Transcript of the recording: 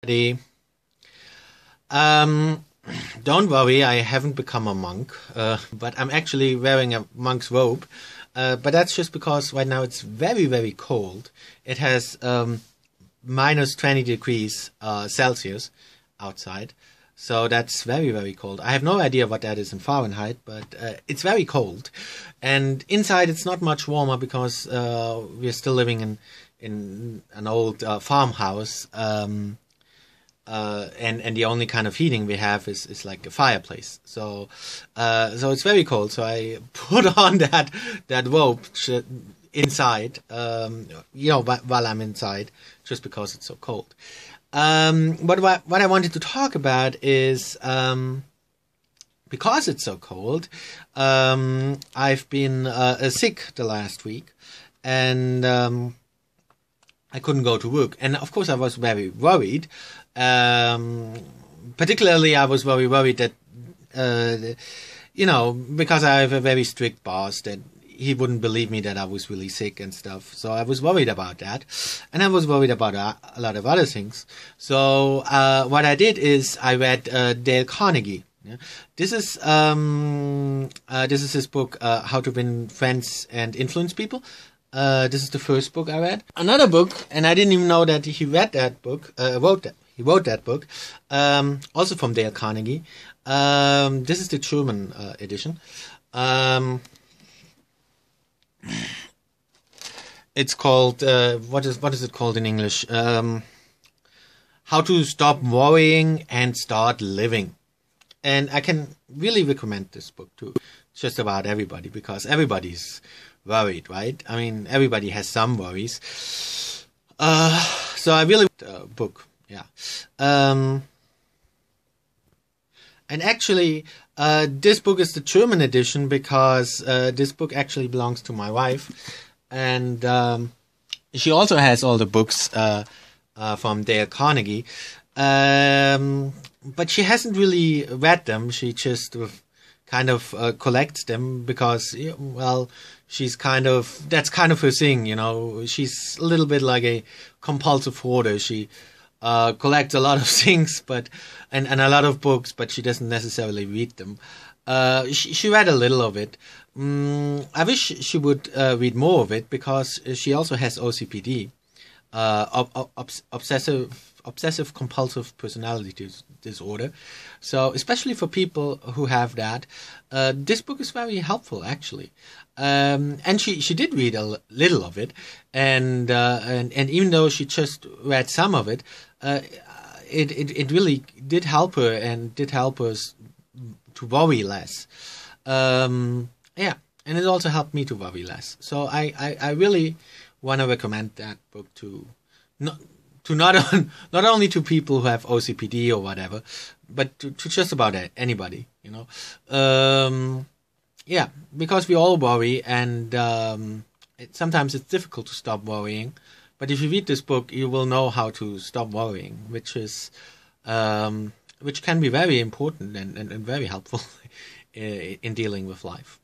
Buddy. Um, don't worry, I haven't become a monk, but I'm actually wearing a monk's robe. But that's just because right now it's very, very cold. It has minus 20 degrees Celsius outside. So that's very, very cold. I have no idea what that is in Fahrenheit, but it's very cold. And inside it's not much warmer because we're still living in an old farmhouse. And the only kind of heating we have is like a fireplace. So it's very cold. So I put on that robe inside, while I'm inside, just because it's so cold. But what I wanted to talk about is because it's so cold, I've been sick the last week, and I couldn't go to work. And of course, I was very worried. Particularly, I was very worried that, because I have a very strict boss, that he wouldn't believe me that I was really sick and stuff. So I was worried about that. And I was worried about a lot of other things. So what I did is I read Dale Carnegie. Yeah? This is his book, How to Win Friends and Influence People. This is the first book I read. Another book, and I didn't even know that he read that book, He wrote that book, also from Dale Carnegie. This is the German edition. It's called, what is it called in English? How to Stop Worrying and Start Living. And I can really recommend this book to just about everybody, because everybody's worried, right? I mean, everybody has some worries. So I really book. Yeah. And actually, this book is the German edition because this book actually belongs to my wife. And she also has all the books from Dale Carnegie. But she hasn't really read them. She just kind of collects them because, well, that's kind of her thing, She's a little bit like a compulsive hoarder. She collects a lot of things, and a lot of books, but she doesn't necessarily read them. She read a little of it. I wish she would read more of it because she also has OCPD, obsessive compulsive personality disorder. So especially for people who have that, this book is very helpful actually. And she did read a little of it, and even though she just read some of it, it really did help her and did help us to worry less. Yeah, and it also helped me to worry less. So I really want to recommend that book to not only to people who have OCPD or whatever, but to just about anybody, Yeah, because we all worry, and sometimes it's difficult to stop worrying. But if you read this book, you will know how to stop worrying, which can be very important and very helpful in dealing with life.